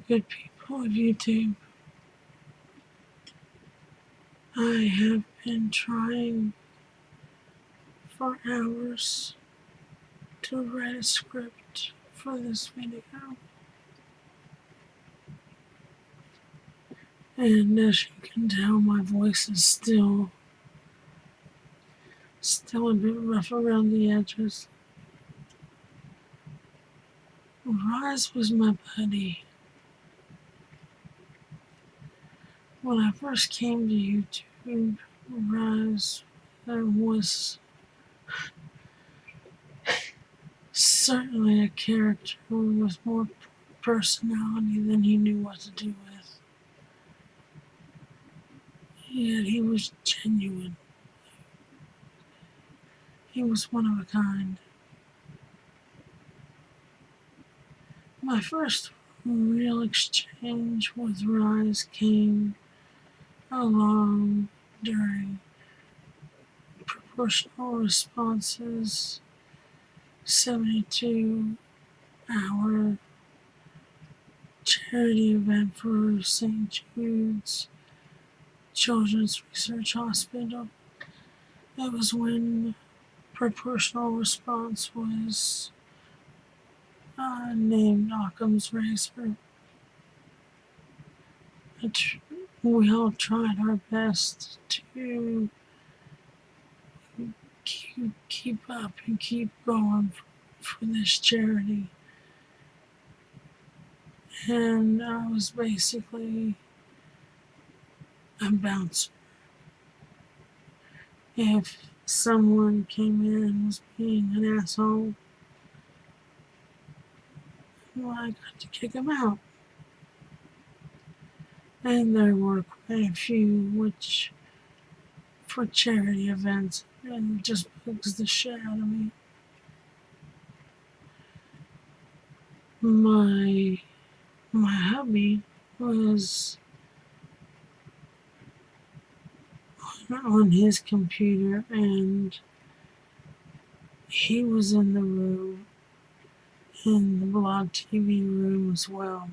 good people of YouTube. I have been trying for hours to write a script for this video. And as you can tell, my voice is still a bit rough around the edges. Rhysz was my buddy. When I first came to YouTube, Rhysz was certainly a character with more personality than he knew what to do with. Yet he was genuine. He was one of a kind. My first real exchange with Rhysz came along during Proportional Responses 72-hour charity event for St. Jude's Children's Research Hospital. That was when Proportional Response was named Occam's razor. We all tried our best to keep up and keep going for this charity. And I was basically a bouncer. If someone came in and was being an asshole, well, I got to kick him out. And there were quite a few which, for charity events, and it just bugs the shit out of me. My hubby was on his computer, and he was in the room, in the blog TV room as well.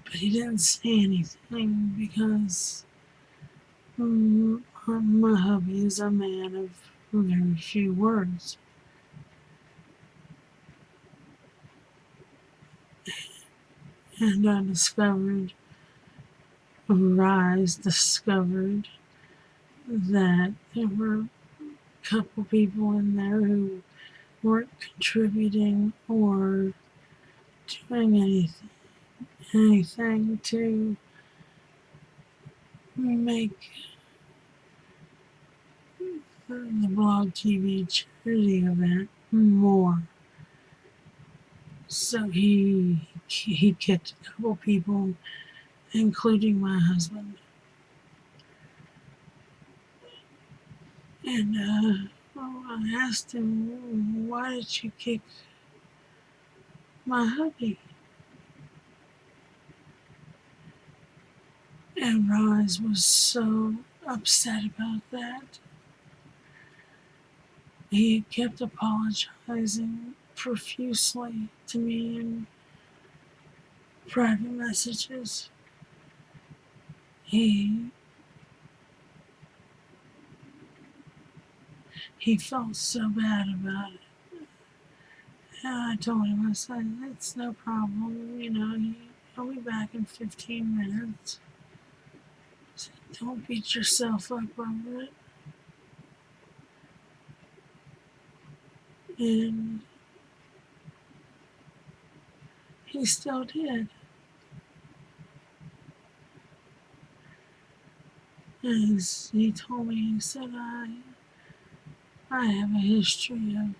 But he didn't say anything because my hubby is a man of very few words. And I discovered, Rhysz discovered that there were a couple people in there who weren't contributing or doing anything to make the blog TV charity event more. So he kicked a couple people, including my husband. And I asked him, why did you kick my hubby? And Rhysz was so upset about that. He kept apologizing profusely to me in private messages. He felt so bad about it. And I told him, I said, it's no problem, I'll be back in 15 minutes. I said, don't beat yourself up over it. And he still did. And he told me, he said, I have a history of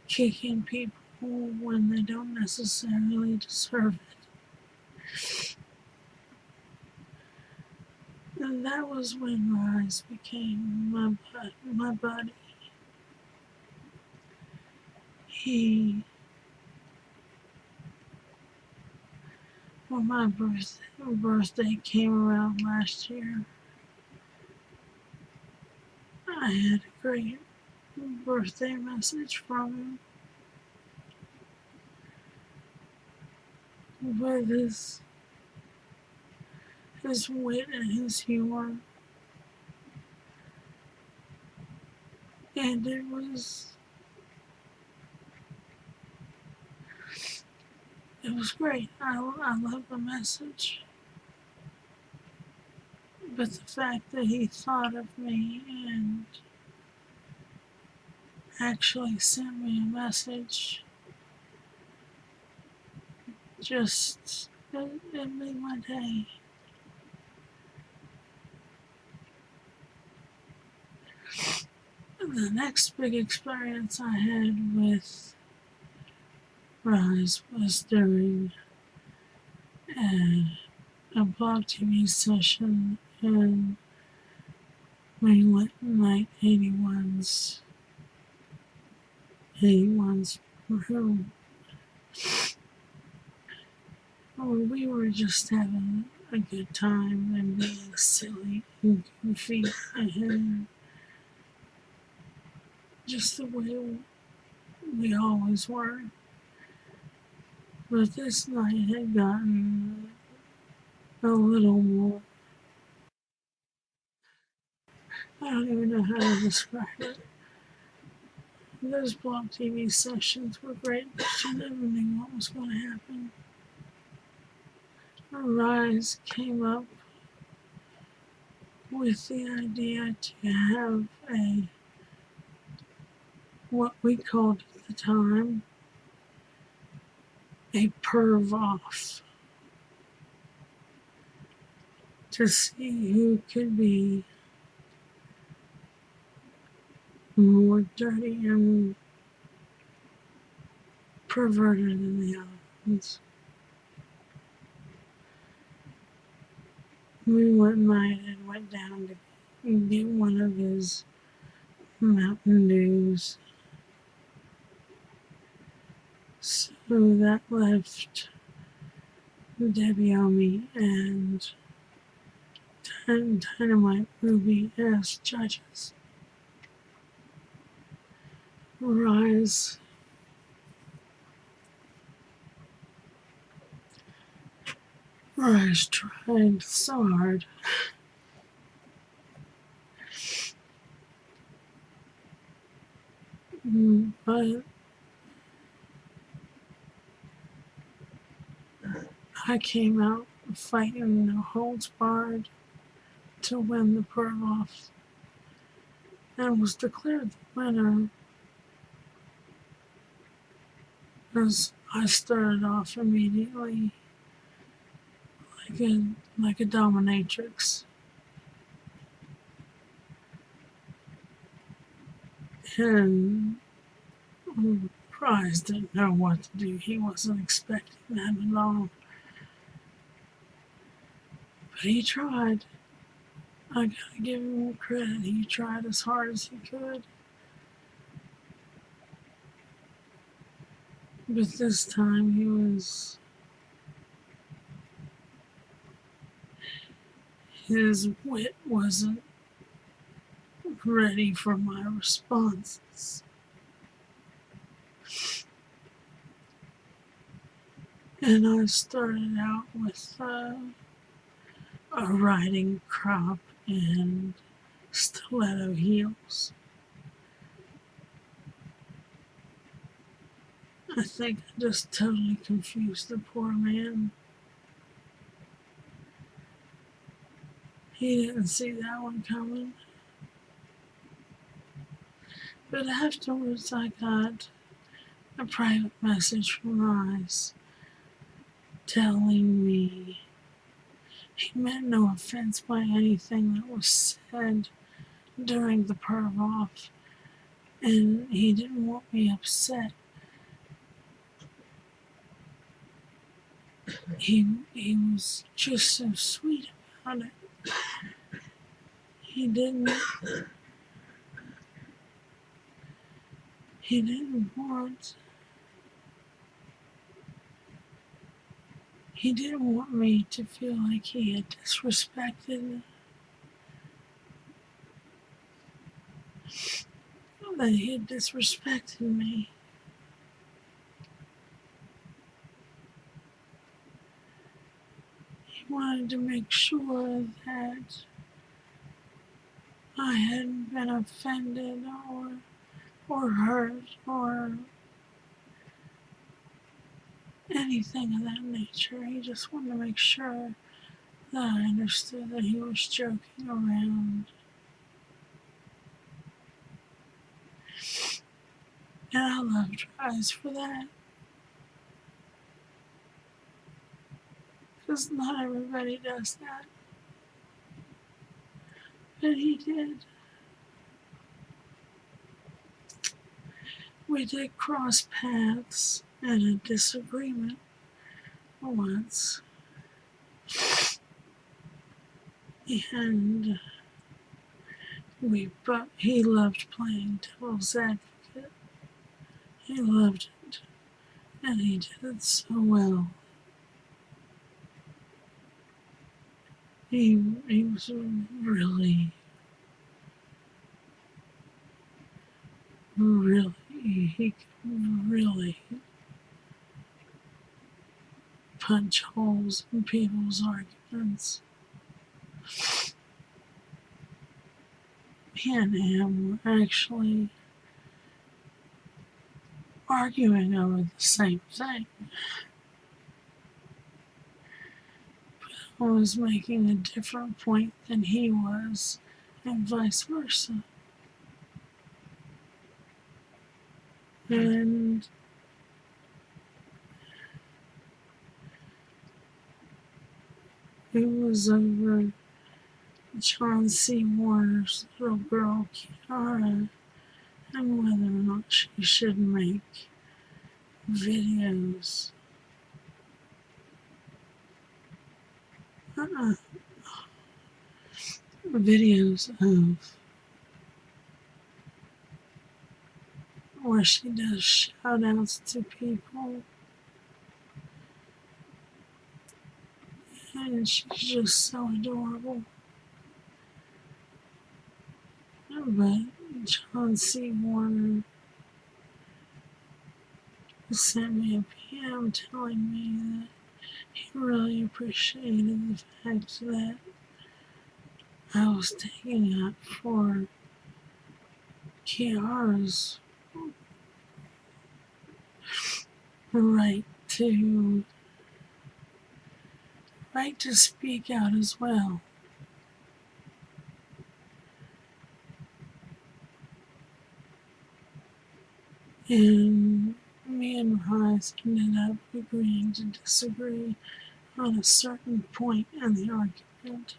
kicking people when they don't necessarily deserve it. And that was when Rhysz became my buddy. When my birthday came around last year, I had a great birthday message from him. with his wit and his humor, and it was great. I love the message, but the fact that he thought of me and actually sent me a message just it made my day. The next big experience I had with Rhysz was during a blog TV session in Mainland Night 81's room. We were just having a good time and being silly and goofy and just the way we always were. But this night had gotten a little more, I don't even know how to describe it. Those blog TV sessions were great, but you never knew what was going to happen. Rhysz came up with the idea to have what we called at the time, a perv off, to see who could be more dirty and perverted than the others. We one night and went down to get one of his Mountain Dews. So that left Debbie Omi and Dynamite Ruby as judges. Rhysz tried so hard. But I came out fighting no holds barred to win the perv off and was declared the winner as I started off immediately like a dominatrix. And Rhysz didn't know what to do. He wasn't expecting that at all. But he tried. I gotta give him credit. He tried as hard as he could. But this time his wit wasn't ready for my responses. And I started out with a riding crop and stiletto heels. I think I just totally confused the poor man. He didn't see that one coming. But afterwards I got a private message from Rhysz telling me he meant no offense by anything that was said during the perv off, and he didn't want me upset. He was just so sweet about it. He didn't want me to feel like he had disrespected me. wanted to make sure that I hadn't been offended or hurt or anything of that nature. He just wanted to make sure that I understood that he was joking around. And I loved Rhysz for that. Because not everybody does that. But he did. We did cross paths in a disagreement once. And he loved playing devil's advocate. He loved it. And he did it so well. He was really, he could really punch holes in people's arguments. Me and him were actually arguing over the same thing. I was making a different point than he was, and vice versa. And it was over John C. Warner's little girl, Kiara, and whether or not she should make videos. Videos of where she does shout outs to people. And she's just so adorable. But John C. Warner sent me a PM telling me that he really appreciated the fact that I was taking up for Kiara's right to speak out as well. And me and Rhysz ended up agreeing to disagree on a certain point in the argument.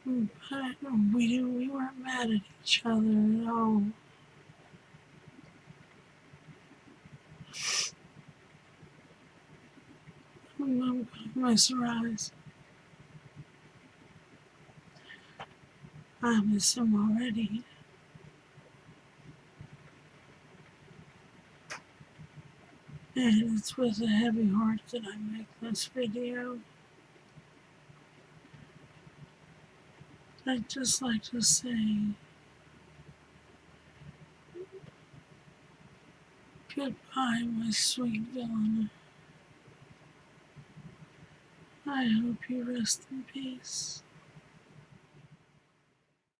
But we weren't mad at each other at all. I'm gonna miss Rhysz. I miss him already. And it's with a heavy heart that I make this video. I'd just like to say goodbye, my sweet villain. I hope you rest in peace.